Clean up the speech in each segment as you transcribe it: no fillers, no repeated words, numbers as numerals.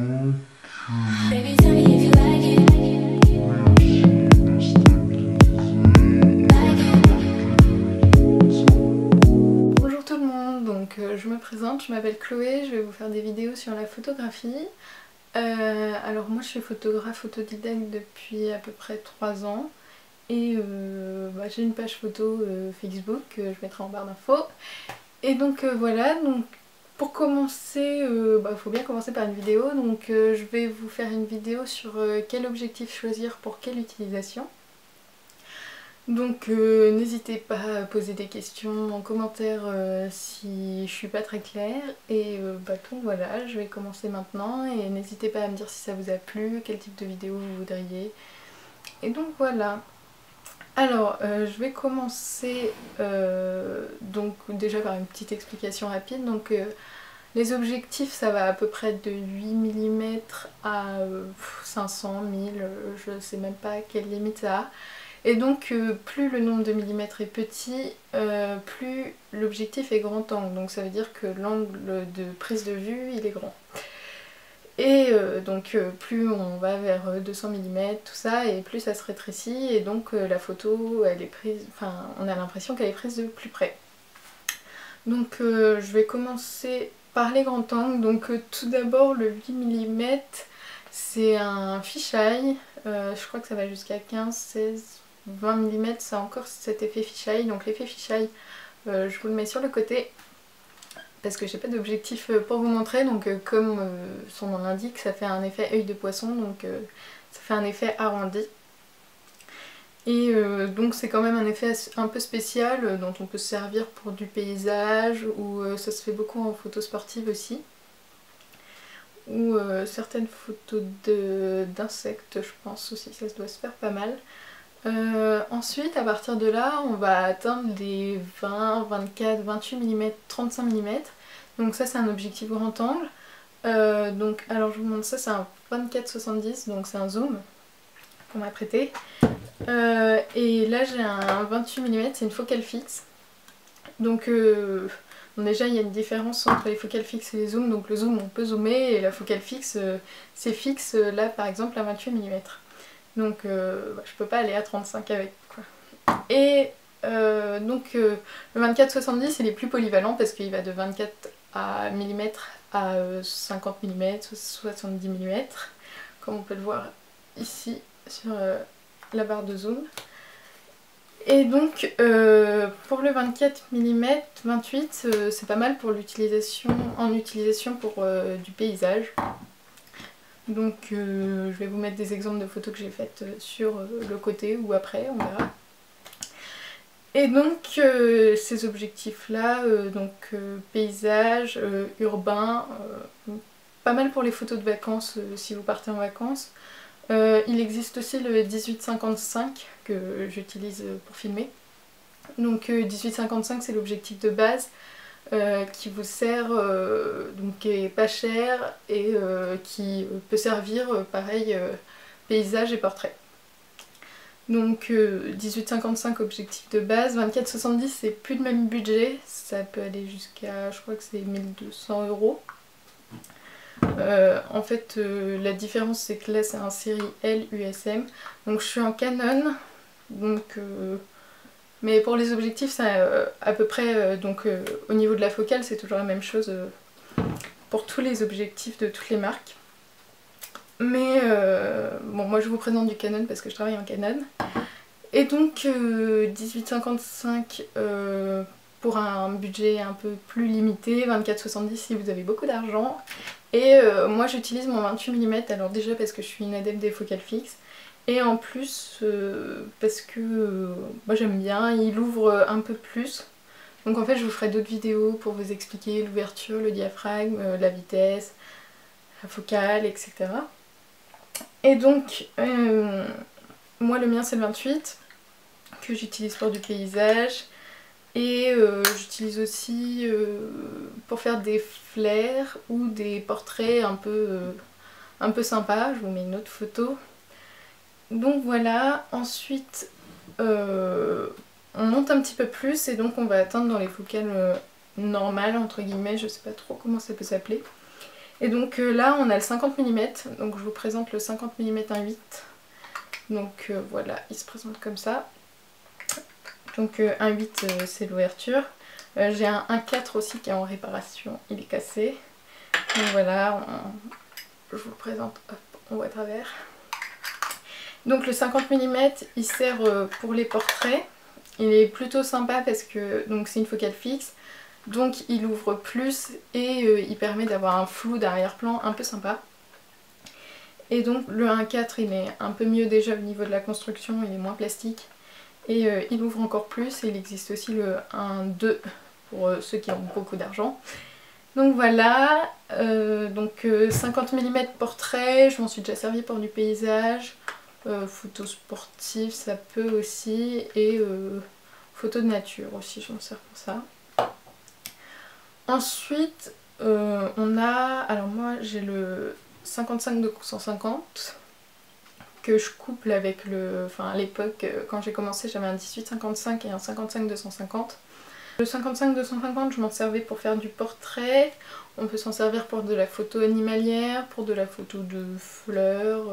Baby, tell me if you like it. Bonjour tout le monde, donc je me présente, je m'appelle Chloé, je vais vous faire des vidéos sur la photographie. Alors moi je suis photographe autodidacte depuis à peu près 3 ans et j'ai une page photo Facebook que je mettrai en barre d'infos. Et donc voilà, donc pour commencer, il faut bien commencer par une vidéo, donc je vais vous faire une vidéo sur quel objectif choisir pour quelle utilisation. Donc n'hésitez pas à poser des questions en commentaire si je suis pas très claire. Et donc voilà, je vais commencer maintenant et n'hésitez pas à me dire si ça vous a plu, quel type de vidéo vous voudriez. Et donc voilà. Alors je vais commencer donc déjà par une petite explication rapide. Donc les objectifs ça va à peu près de 8 mm à 500, 1000, je sais même pas quelle limite ça a. Et donc plus le nombre de millimètres est petit, plus l'objectif est grand angle, donc ça veut dire que l'angle de prise de vue il est grand. Et donc plus on va vers 200 mm, tout ça, et plus ça se rétrécit, et donc la photo elle est prise, enfin on a l'impression qu'elle est prise de plus près. Donc je vais commencer par les grands angles. Donc tout d'abord le 8 mm c'est un fisheye, je crois que ça va jusqu'à 15, 16, 20 mm, c'est encore cet effet fisheye. Donc l'effet fisheye, je vous le mets sur le côté parce que j'ai pas d'objectif pour vous montrer. Donc comme son nom l'indique, ça fait un effet œil de poisson, donc ça fait un effet arrondi. Et donc c'est quand même un effet un peu spécial dont on peut se servir pour du paysage, ou ça se fait beaucoup en photo sportive aussi, ou certaines photos d'insectes, je pense aussi, ça doit se faire pas mal. Ensuite à partir de là on va atteindre les 20, 24, 28 mm, 35 mm. Donc ça c'est un objectif grand angle. Donc alors je vous montre ça, c'est un 24-70, donc c'est un zoom qu'on m'a prêté. Et là j'ai un 28 mm, c'est une focale fixe. Donc déjà il y a une différence entre les focales fixes et les zooms. Donc le zoom on peut zoomer et la focale fixe c'est fixe là par exemple à 28 mm. Donc je peux pas aller à 35 avec quoi. Et donc le 24-70 il est plus polyvalent parce qu'il va de 24 mm à 50 mm, 70 mm, comme on peut le voir ici sur la barre de zoom. Et donc pour le 24 mm 28 c'est pas mal pour l'utilisation pour du paysage. Donc je vais vous mettre des exemples de photos que j'ai faites sur le côté ou après, on verra. Et donc ces objectifs là, paysage, urbain, pas mal pour les photos de vacances si vous partez en vacances. Il existe aussi le 18-55 que j'utilise pour filmer. Donc 18-55 c'est l'objectif de base. Qui vous sert, donc qui est pas cher et qui peut servir pareil paysage et portrait. Donc 18-55 objectif de base, 24-70 c'est plus de même budget, ça peut aller jusqu'à, je crois que c'est 1200 €. En fait la différence c'est que là c'est un série L USM, donc je suis en Canon, donc mais pour les objectifs, ça, à peu près, au niveau de la focale, c'est toujours la même chose pour tous les objectifs de toutes les marques. Mais bon, moi je vous présente du Canon parce que je travaille en Canon. Et donc 18-55 pour un budget un peu plus limité, 24-70 si vous avez beaucoup d'argent. Et moi j'utilise mon 28 mm, alors déjà parce que je suis une adepte des focales fixes. Et en plus parce que moi j'aime bien, il ouvre un peu plus. Donc en fait je vous ferai d'autres vidéos pour vous expliquer l'ouverture, le diaphragme, la vitesse, la focale, etc. Et donc moi le mien c'est le 28 que j'utilise pour du paysage. Et j'utilise aussi pour faire des flares ou des portraits un peu sympas. Je vous mets une autre photo. Donc voilà, ensuite on monte un petit peu plus et donc on va atteindre dans les focales normales entre guillemets, je sais pas trop comment ça peut s'appeler. Et donc là on a le 50 mm, donc je vous présente le 50 mm 1.8. Donc voilà, il se présente comme ça. Donc 1.8 c'est l'ouverture. J'ai un 1.4 aussi qui est en réparation, il est cassé. Donc voilà, je vous le présente, hop, on voit à travers. Donc le 50 mm il sert pour les portraits. Il est plutôt sympa parce que c'est une focale fixe. Donc il ouvre plus et il permet d'avoir un flou d'arrière-plan un peu sympa. Et donc le 1.4 il est un peu mieux déjà au niveau de la construction, il est moins plastique. Et il ouvre encore plus et il existe aussi le 1.2 pour ceux qui ont beaucoup d'argent. Donc voilà, 50 mm portrait, je m'en suis déjà servi pour du paysage, photo sportive ça peut aussi, et photo de nature aussi je m'en sers pour ça. Ensuite on a, alors moi j'ai le 55-250 que je couple avec le, à l'époque quand j'ai commencé j'avais un 18-55 et un 55-250. Le 55-250 je m'en servais pour faire du portrait, on peut s'en servir pour de la photo animalière, pour de la photo de fleurs,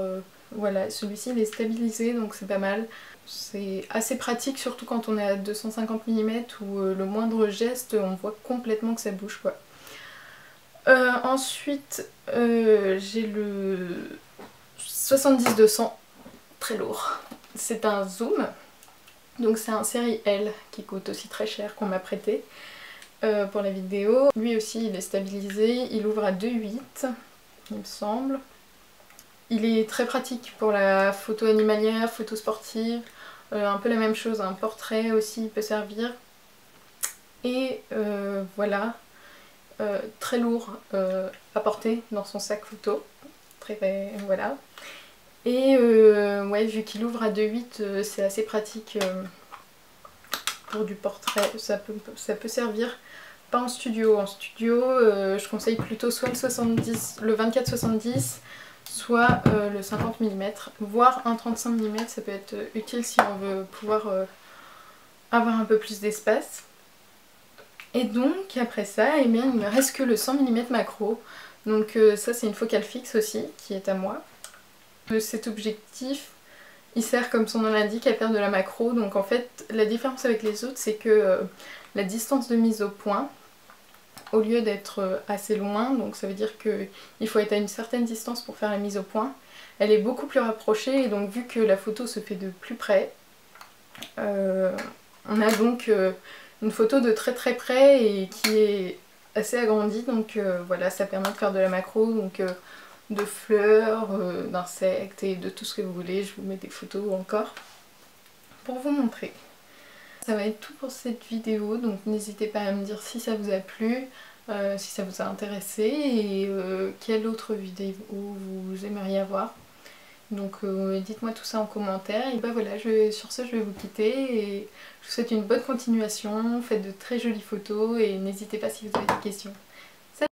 voilà, celui-ci il est stabilisé donc c'est pas mal. C'est assez pratique surtout quand on est à 250 mm où le moindre geste on voit complètement que ça bouge quoi. Ensuite j'ai le 70-200, très lourd, c'est un zoom. Donc c'est un série L qui coûte aussi très cher qu'on m'a prêté pour la vidéo. Lui aussi il est stabilisé, il ouvre à 2.8 il me semble. Il est très pratique pour la photo animalière, photo sportive, un peu la même chose, un portrait aussi il peut servir. Et voilà, très lourd à porter dans son sac photo, voilà. Et ouais, vu qu'il ouvre à 2.8 c'est assez pratique pour du portrait, ça peut servir. Pas en studio, je conseille plutôt soit le 24-70 soit le 50 mm, voire un 35 mm, ça peut être utile si on veut pouvoir avoir un peu plus d'espace. Et donc après ça, eh bien, il me reste que le 100 mm macro, donc ça c'est une focale fixe aussi qui est à moi. Cet objectif il sert comme son nom l'indique à faire de la macro, donc en fait la différence avec les autres c'est que la distance de mise au point, au lieu d'être assez loin, donc ça veut dire qu'il faut être à une certaine distance pour faire la mise au point, elle est beaucoup plus rapprochée et donc vu que la photo se fait de plus près, on a donc une photo de très très près et qui est assez agrandie, donc voilà, ça permet de faire de la macro, donc de fleurs, d'insectes et de tout ce que vous voulez. Je vous mets des photos encore pour vous montrer. Ça va être tout pour cette vidéo, donc n'hésitez pas à me dire si ça vous a plu, si ça vous a intéressé et quelle autre vidéo vous aimeriez avoir. Donc dites-moi tout ça en commentaire. Et bah voilà, sur ce je vais vous quitter et je vous souhaite une bonne continuation, faites de très jolies photos et n'hésitez pas si vous avez des questions.